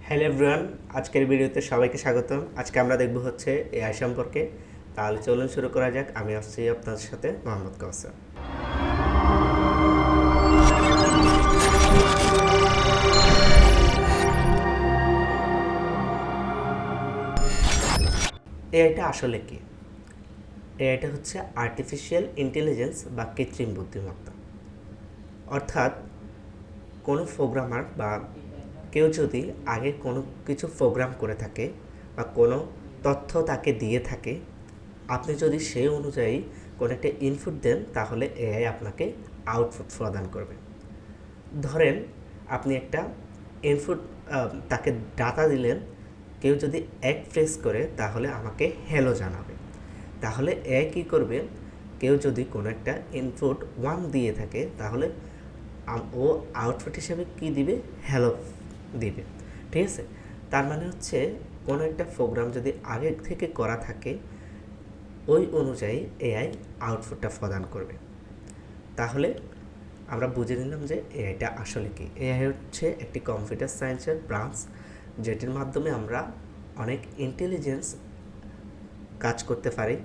Hello everyone, আজকের ভিডিওতে সবাইকে স্বাগতম। আজকে আমরা দেখব হচ্ছে এআই সম্পর্কে। তাহলে চলুন শুরু করা যাক। আমি আসছি আপনাদের সাথে মোহাম্মদ কাউসার। এআইটা আসলে কি? এআইটা হচ্ছে আর্টিফিশিয়াল ইন্টেলিজেন্স বা কৃত্রিম বুদ্ধিমত্তা। অর্থাৎ কোনো প্রোগ্রামার বা কেউ যদি আগে কোনো কিছু প্রোগ্রাম করে থাকে বা কোনো তথ্য তাকে দিয়ে থাকে, আপনি যদি সেই অনুযায়ী কোনো একটা ইনপুট দেন, তাহলে এআই আপনাকে আউটপুট প্রদান করবে। ধরেন আপনি একটা ইনপুট তাকে ডাটা দিলেন, কেউ যদি এক প্রেস করে তাহলে আমাকে হ্যালো জানাবে। তাহলে এআই কী করবে? কেউ যদি কোনো একটা ইনপুট 1 দিয়ে থাকে, তাহলে ও আউটপুট হিসেবে কী দিবে? হ্যালো দিবে। ঠিক আছে? তার মানে হচ্ছে কোনো একটা প্রোগ্রাম যদি আগে থেকে করা থাকে, ওই অনুযায়ী এআই আউটপুটটা প্রদান করবে। তাহলে আমরা বুঝে নিলাম যে এআইটা আসলে কি। এআই হচ্ছে একটি কম্পিউটার সায়েন্সের ব্রাঞ্চ, যেটির মাধ্যমে আমরা অনেক ইন্টেলিজেন্স কাজ করতে পারি,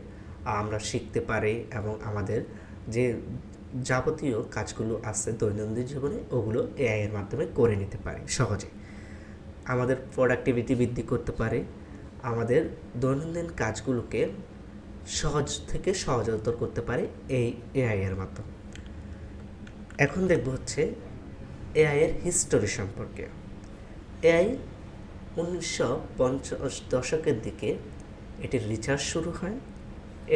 আমরা শিখতে পারি এবং আমাদের যে যাবতীয় কাজগুলো আছে দৈনন্দিন জীবনে, ওগুলো এআই এর মাধ্যমে করে নিতে পারি সহজে। আমাদের প্রোডাক্টিভিটি বৃদ্ধি করতে পারে, আমাদের দৈনন্দিন কাজগুলোকে সহজ থেকে সহজতর করতে পারে এই এআই এর মাধ্যমে। এখন দেখব হচ্ছে এআই এর হিস্টোরি সম্পর্কে। এআই 1950 দশকের দিকে এটির রিসার্চ শুরু হয়।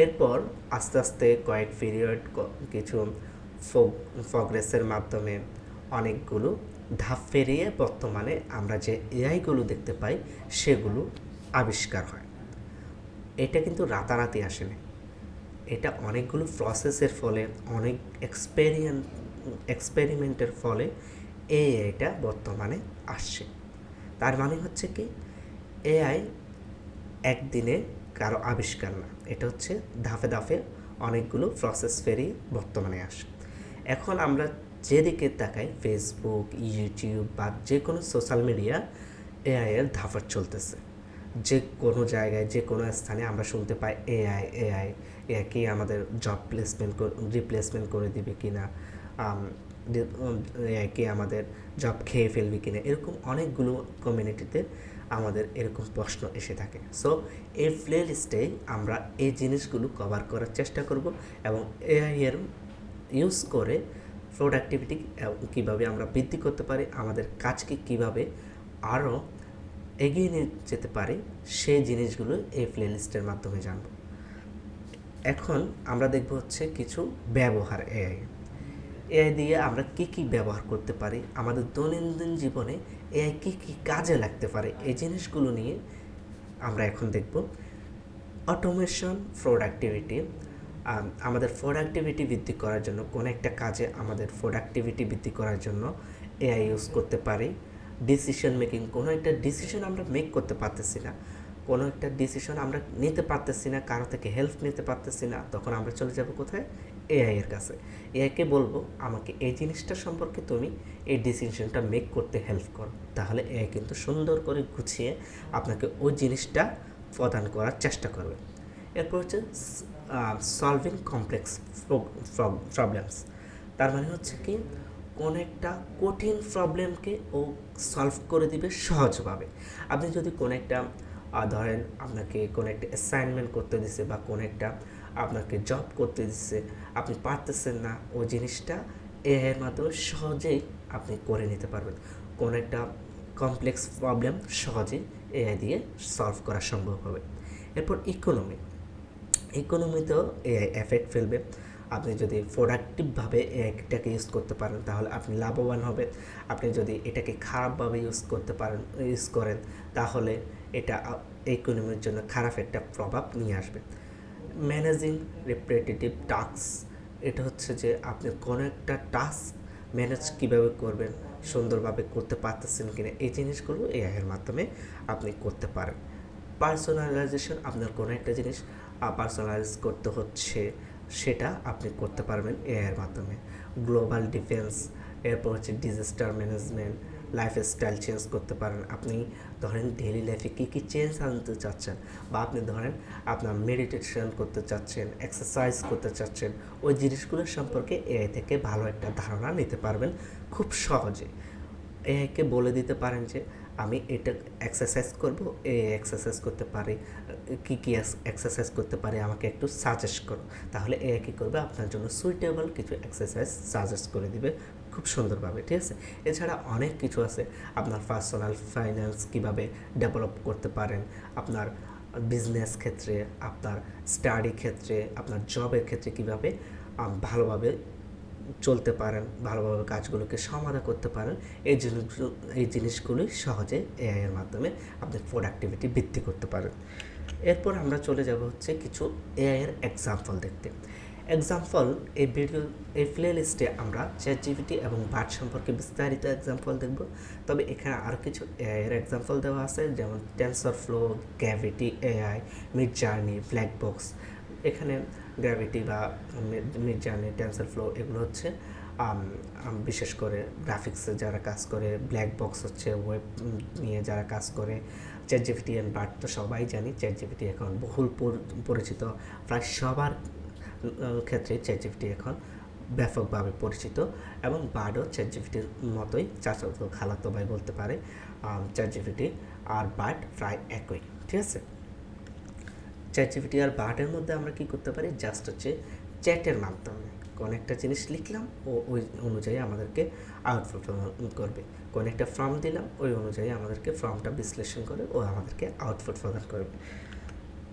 এরপর আস্তে আস্তে কয়েক পিরিয়ড কিছু প্রগ্রেসের মাধ্যমে অনেকগুলো ধাপ পেরিয়ে বর্তমানে আমরা যে এআইগুলো দেখতে পাই সেগুলো আবিষ্কার হয়। এটা কিন্তু রাতারাতি আসেনি, এটা অনেকগুলো প্রসেসের ফলে, অনেক এক্সপেরিমেন্টের ফলে এআইটা বর্তমানে আসছে। তার মানে হচ্ছে কি, এআই একদিনে কারো আবিষ্কার না, এটা হচ্ছে ধাপে ধাপে অনেকগুলো প্রসেস পেরিয়ে বর্তমানে আসে। এখন আমরা যেদিকে তাকাই, ফেসবুক, ইউটিউব বা যে কোনো সোশ্যাল মিডিয়া, এআই এর ধাপট চলতেছে। যে কোনো জায়গায়, যে কোনো স্থানে আমরা শুনতে পাই এআই এআই এআই কি আমাদের জব রিপ্লেসমেন্ট করে দিবে কি না, এআই কি আমাদের জব খেয়ে ফেলবে কি না, এরকম অনেকগুলো কমিউনিটিতে আমাদের এরকম প্রশ্ন এসে থাকে। সো এই প্লে লিস্টেই আমরা এই জিনিসগুলো কভার করার চেষ্টা করব এবং এআই এর ইউজ করে প্রোডাক্টিভিটি কীভাবে আমরা বৃদ্ধি করতে পারি, আমাদের কাজকে কীভাবে আরও এগিয়ে নিয়ে যেতে পারি, সেই জিনিসগুলো এই প্লে লিস্টের মাধ্যমে জানব। এখন আমরা দেখব হচ্ছে কিছু ব্যবহার এআই দিয়ে আমরা কী কী ব্যবহার করতে পারি, আমাদের দৈনন্দিন জীবনে এআই কী কী কাজে লাগতে পারে, এই জিনিসগুলো নিয়ে আমরা এখন দেখব। Automation, productivity. আমাদের প্রোডাক্টিভিটি বৃদ্ধি করার জন্য, কোনো একটা কাজে আমাদের প্রোডাক্টিভিটি বৃদ্ধি করার জন্য এআই ইউজ করতে পারি। ডিসিশন মেকিং, কোনো একটা ডিসিশন আমরা মেক করতে পারতেছি না, কোনো একটা ডিসিশন আমরা নিতে পারতেছি না, কারো থেকে হেল্প নিতে পারতেছি না, তখন আমরা চলে যাব কোথায়? এআই এর কাছে। এআইকে বলবো আমাকে এই জিনিসটা সম্পর্কে তুমি এই ডিসিশনটা মেক করতে হেল্প করো। তাহলে এআই কিন্তু সুন্দর করে গুছিয়ে আপনাকে ওই জিনিসটা প্রদান করার চেষ্টা করবে। এরপর হচ্ছে সলভিং কমপ্লেক্স প্রবলেমস। তার মানে হচ্ছে কি, কোনো একটা কঠিন প্রবলেমকে ও সলভ করে দিবে সহজভাবে। আপনি যদি কোনো একটা ধরেন আপনাকে কোনো একটা অ্যাসাইনমেন্ট করতে দিছে বা কোনো একটা আপনাকে জব করতে দিচ্ছে, আপনি পারতেছেন না, ওই জিনিসটা এআইয়ের মাধ্যমে সহজেই আপনি করে নিতে পারবেন। কোনো একটা কমপ্লেক্স প্রবলেম সহজেই এআই দিয়ে সলভ করা সম্ভব হবে। এরপর ইকোনমিতেও এআই এফেক্ট ফেলবে। আপনি যদি প্রোডাক্টিভভাবে এটাকে ইউজ করতে পারেন, তাহলে আপনি লাভবান হবেন। আপনি যদি এটাকে খারাপভাবে ইউজ করেন, তাহলে এটা ইকোনমির জন্য খারাপ একটা প্রভাব নিয়ে আসবে। ম্যানেজিং রিপিটেটিভ টাস্ক, এটা হচ্ছে যে আপনি কোনো একটা টাস্ক ম্যানেজ কীভাবে করবেন, সুন্দরভাবে করতে পারতেছেন কিনা, এই জিনিসগুলো এআইয়ের মাধ্যমে আপনি করতে পারেন। পার্সোনালাইজেশন, আপনার কোনো একটা জিনিস পার্সোনালাইজ করতে হচ্ছে, সেটা আপনি করতে পারবেন এআইয়ের মাধ্যমে। গ্লোবাল ডিফেন্স, এরপর হচ্ছে ডিজাস্টার ম্যানেজমেন্ট, লাইফস্টাইল চেঞ্জ করতে পারেন। আপনি ধরেন ডেইলি লাইফে কী কী চেঞ্জ আনতে চাচ্ছেন, বা আপনি ধরেন আপনার মেডিটেশন করতে চাচ্ছেন, এক্সারসাইজ করতে চাচ্ছেন, ওই জিনিসগুলোর সম্পর্কে এআই থেকে ভালো একটা ধারণা নিতে পারবেন খুব সহজে। এআইকে বলে দিতে পারেন যে আমি এটা এক্সারসাইজ করব, এই এক্সারসাইজ করতে পারি, কী এক্সারসাইজ করতে পারি আমাকে একটু সাজেস্ট করো। তাহলে এআই কী করবে, আপনার জন্য সুইটেবল কিছু এক্সারসাইজ সাজেস্ট করে দিবে খুব সুন্দরভাবে, ঠিক আছে। এছাড়া অনেক কিছু আছে, আপনার পার্সোনাল ফাইন্যান্স কীভাবে ডেভেলপ করতে পারেন, আপনার বিজনেস ক্ষেত্রে, আপনার স্টাডি ক্ষেত্রে, আপনার জবের ক্ষেত্রে কীভাবে ভালোভাবে চলতে পারেন, ভালোভাবে কাজগুলোকে সমাধা করতে পারেন, এই জিনিসগুলোই সহজে এআইয়ের মাধ্যমে আপনি প্রোডাক্টিভিটি বৃদ্ধি করতে পারেন। এরপর আমরা চলে যাব হচ্ছে কিছু এআইয়ের এক্সাম্পল দেখতে। এক্সাম্পল এই প্লে লিস্টে আমরা চ্যাটজিপিটি এবং বার্ড সম্পর্কে বিস্তারিত এক্সাম্পল দেখব। তবে এখানে আরও কিছু এআইয়ের এক্সাম্পল দেওয়া আছে, যেমন TensorFlow, gravity AI, Midjourney, black box. এখানে গ্র্যাভিটি বা মিডজার্নি, টেনসরফ্লো এগুলো হচ্ছে বিশেষ করে গ্রাফিক্সে যারা কাজ করে, ব্ল্যাক বক্স হচ্ছে ওয়েব নিয়ে যারা কাজ করে। চ্যাটজিপিটি অ্যান্ড বার্ড তো সবাই জানি, চ্যাটজিপিটি এখন বহুল পরিচিত, প্রায় সবার ক্ষেত্রে চ্যাটজিপিটি এখন ব্যাপকভাবে পরিচিত, এবং বার্ডও চ্যাটজিপিটির মতোই চাচাতো খালাতো ভাই বলতে পারে। চ্যাটজিপিটি আর বার্ড প্রায় একই, ঠিক আছে। চ্যাটজিপিটি আর বার্ডের মধ্যে আমরা কী করতে পারি, জাস্ট হচ্ছে চ্যাটের মাধ্যমে কোনো একটা জিনিস লিখলাম, ও ওই অনুযায়ী আমাদেরকে আউটপুট করবে। কোনো একটা ফর্ম দিলাম, ওই অনুযায়ী আমাদেরকে ফর্মটা বিশ্লেষণ করে ও আমাদেরকে আউটপুট প্রদান করবে।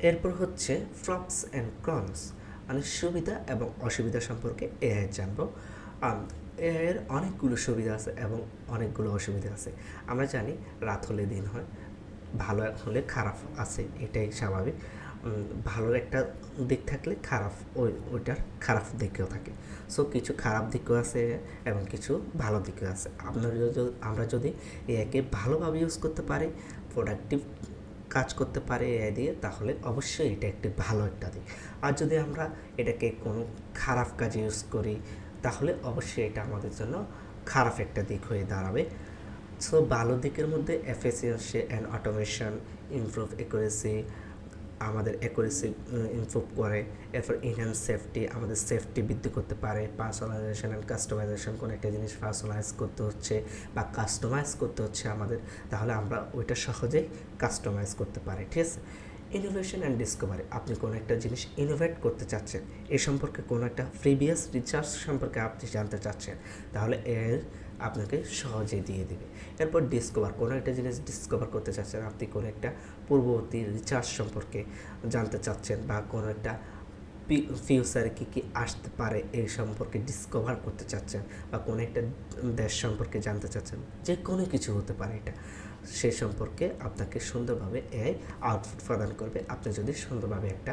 এরপর হচ্ছে প্রপস অ্যান্ড কনস, মানে সুবিধা এবং অসুবিধা সম্পর্কে এআই জানবো। এআইয়ের অনেকগুলো সুবিধা আছে এবং অনেকগুলো অসুবিধা আছে। আমরা জানি রাত হলে দিন হয়, ভালো হলে খারাপ আছে, এটাই স্বাভাবিক। ভালোর একটা দিক থাকলে খারাপ ওইটার খারাপ দিকও থাকে। সো কিছু খারাপ দিকও আছে এবং কিছু ভালো দিকও আছে। আমরা যদি এআইকে ভালোভাবে ইউজ করতে পারি, প্রোডাক্টিভ কাজ করতে পারে এআই দিয়ে, তাহলে অবশ্যই এটা একটি ভালো একটা দিক। আর যদি আমরা এটাকে কোনো খারাপ কাজে ইউজ করি, তাহলে অবশ্যই এটা আমাদের জন্য খারাপ একটা দিক হয়ে দাঁড়াবে। সো ভালো দিকের মধ্যে efficiency and automation, improve accuracy, আমাদের অ্যাকুরেসি ইমপ্রুভ করে। এরপর ইনহ্যান্স সেফটি, আমাদের সেফটি বৃদ্ধি করতে পারে। পার্সোনালাইজেশন অ্যান্ড কাস্টমাইজেশন, কোনো একটা জিনিস পার্সোনালাইজ করতে হচ্ছে বা কাস্টমাইজ করতে হচ্ছে আমাদের, তাহলে আমরা ওইটা সহজেই কাস্টমাইজ করতে পারি, ঠিক আছে। ইনোভেশন অ্যান্ড ডিসকভারি, আপনি কোনো একটা জিনিস ইনোভেট করতে চাচ্ছেন, এ সম্পর্কে কোনো একটা প্রিভিয়াস রিসার্চ সম্পর্কে আপনি জানতে চাচ্ছেন, তাহলে এর আপনাকে সহজেই দিয়ে দেবে। এরপর ডিসকভার, কোনো একটা জিনিস ডিসকভার করতে চাচ্ছেন, আপনি কোনো একটা পূর্ববর্তী রিসার্চ সম্পর্কে জানতে চাচ্ছেন, বা কোনো একটা ফিউচারে কী কী আসতে পারে এই সম্পর্কে ডিসকভার করতে চাচ্ছেন, বা কোনো একটা দেশ সম্পর্কে জানতে চাচ্ছেন, যে কোনো কিছু হতে পারে এটা, সে সম্পর্কে আপনাকে সুন্দরভাবে এআই আউটপুট প্রদান করবে। আপনি যদি সুন্দরভাবে একটা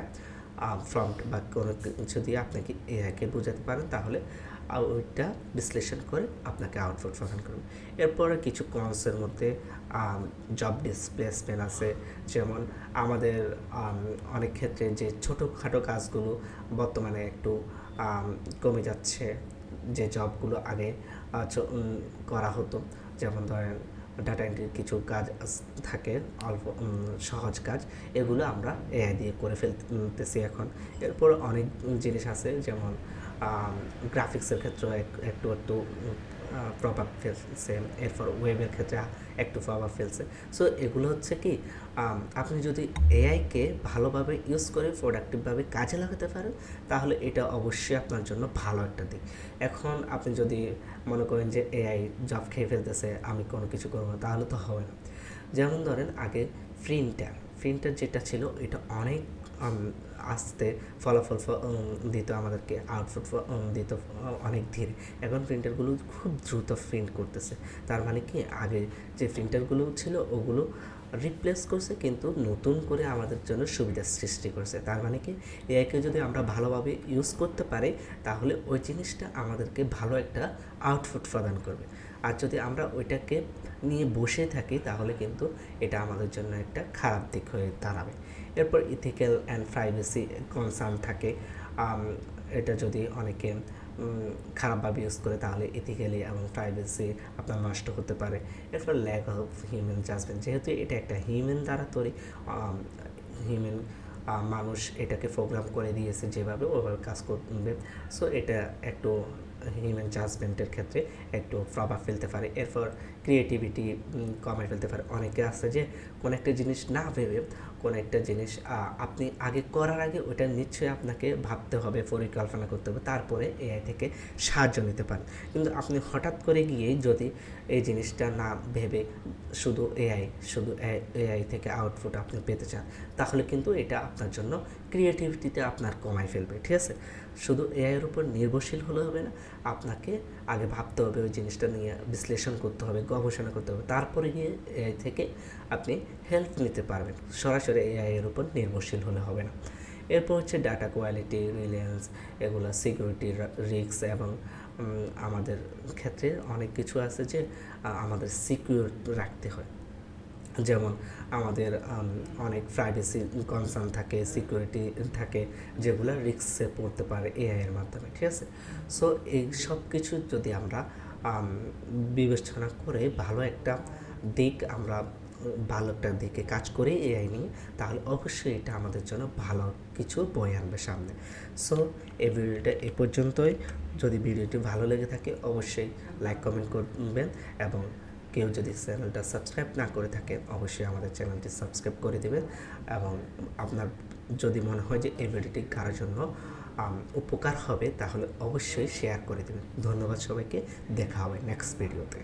প্রম্পট বা কোনো কিছু দিয়ে আপনাকে এআইকে বোঝাতে পারেন, তাহলে ওইটা বিশ্লেষণ করে আপনাকে আউটপুট প্রদান করবে। এরপরে কিছু কনসের মধ্যে জব ডিসপ্লেসমেন্ট আছে, যেমন আমাদের অনেক ক্ষেত্রে যে ছোটোখাটো কাজগুলো বর্তমানে একটু কমে যাচ্ছে, যে জবগুলো আগে করা হতো, যেমন ধরেন ডাটা এন্ট্রির কিছু কাজ থাকে, অল্প সহজ কাজ, এগুলো আমরা এআই দিয়ে করে ফেলতেছি এখন। এরপর অনেক জিনিস আছে, যেমন গ্রাফিক্সের ক্ষেত্রে একটু প্রভাব ফেলছে, এরপর ওয়েবের ক্ষেত্রে একটু প্রভাব ফেলছে। সো এগুলো হচ্ছে কি, আপনি যদি এআইকে ভালোভাবে ইউজ করে প্রোডাক্টিভভাবে কাজে লাগাতে পারেন, তাহলে এটা অবশ্যই আপনার জন্য ভালো একটা দিক। এখন আপনি যদি মনে করেন যে এআই জব খেয়ে ফেলতেছে, আমি কোনো কিছু করবো না, তাহলে তো হবে না। যেমন ধরেন আগে প্রিন্টার যেটা ছিল, এটা অনেক আস্তে ফলাফল দিত আমাদেরকে, আউটপুট দিত অনেক ধীরে। এখন প্রিন্টারগুলো খুব দ্রুত প্রিন্ট করতেছে। তার মানে কি, আগে যে প্রিন্টারগুলো ছিল ওগুলো রিপ্লেস করছে, কিন্তু নতুন করে আমাদের জন্য সুবিধা সৃষ্টি করছে। তার মানে কি, এআইকে যদি আমরা ভালোভাবে ইউজ করতে পারি, তাহলে ওই জিনিসটা আমাদেরকে ভালো একটা আউটপুট প্রদান করবে। আর যদি আমরা ওইটাকে নিয়ে বসে থাকি, তাহলে কিন্তু এটা আমাদের জন্য একটা খারাপ দিক হয়ে দাঁড়াবে। এরপর ইথিক্যাল অ্যান্ড প্রাইভেসি কনসার্ন থাকে, এটা যদি অনেকে খারাপভাবে ইউজ করে তাহলে ইথিক্যালি এবং প্রাইভেসি আপনার নষ্ট হতে পারে। এরপর ল্যাক অফ হিউম্যান জাজমেন্ট, যেহেতু এটা একটা হিউম্যান দ্বারা তৈরি, হিউম্যান মানুষ এটাকে প্রোগ্রাম করে দিয়েছে যেভাবে ওভাবে কাজ করবে, সো এটা একটু হিউম্যান জাজমেন্টের ক্ষেত্রে একটু প্রভাব ফেলতে পারে। এরপর ক্রিয়েটিভিটি কমে ফেলতে পারে। অনেকে আছে যে কোনো একটা জিনিস না ভেবে কোনো একটা জিনিস আপনি আগে করার আগে ওটা নিশ্চয়ই আপনাকে ভাবতে হবে, পরিকল্পনা করতে হবে, তারপরে এআই থেকে সাহায্য নিতে পারেন। কিন্তু আপনি হঠাৎ করে গিয়েই যদি এই জিনিসটা না ভেবে শুধু এআই থেকে আউটপুট আপনি পেতে চান, তাহলে কিন্তু এটা আপনার জন্য ক্রিয়েটিভিটিতে আপনার কমাই ফেলবে। ঠিক আছে, শুধু এআইয়ের উপর নির্ভরশীল হলে হবে না, আপনাকে আগে ভাবতে হবে, ওই জিনিসটা নিয়ে বিশ্লেষণ করতে হবে, গবেষণা করতে হবে, তারপরে গিয়ে এআই থেকে আপনি হেল্প নিতে পারবেন। সরাসরি এআইয়ের উপর নির্ভরশীল হলে হবে না। এরপর হচ্ছে ডাটা কোয়ালিটি, রিলিয়েন্স, এগুলো সিকিউরিটি রিস্ক, এবং আমাদের ক্ষেত্রে অনেক কিছু আছে যে আমাদের সিকিউর রাখতে হয়। যেমন আমাদের অনেক প্রাইভেসি কনসার্ন থাকে, সিকিউরিটি থাকে, যেগুলো রিস্কে পড়তে পারে এআইয়ের মাধ্যমে। ঠিক আছে, সো এই সব কিছু যদি আমরা বিবেচনা করে ভালো একটা দিকে কাজ করে এআই নিয়ে, তাহলে অবশ্যই এটা আমাদের জন্য ভালো কিছু বয়ে আনবে সামনে। সো এই ভিডিওটা এ পর্যন্তই। যদি ভিডিওটি ভালো লেগে থাকে অবশ্যই লাইক কমেন্ট করবেন, এবং কেউ যদি চ্যানেলটা সাবস্ক্রাইব না করে থাকে অবশ্যই আমাদের চ্যানেলটি সাবস্ক্রাইব করে দেবেন। এবং আপনার যদি মনে হয় যে এই ভিডিওটি কারোর জন্য উপকার হবে তাহলে অবশ্যই শেয়ার করে দেবেন। ধন্যবাদ সবাইকে, দেখা হবে নেক্সট ভিডিওতে।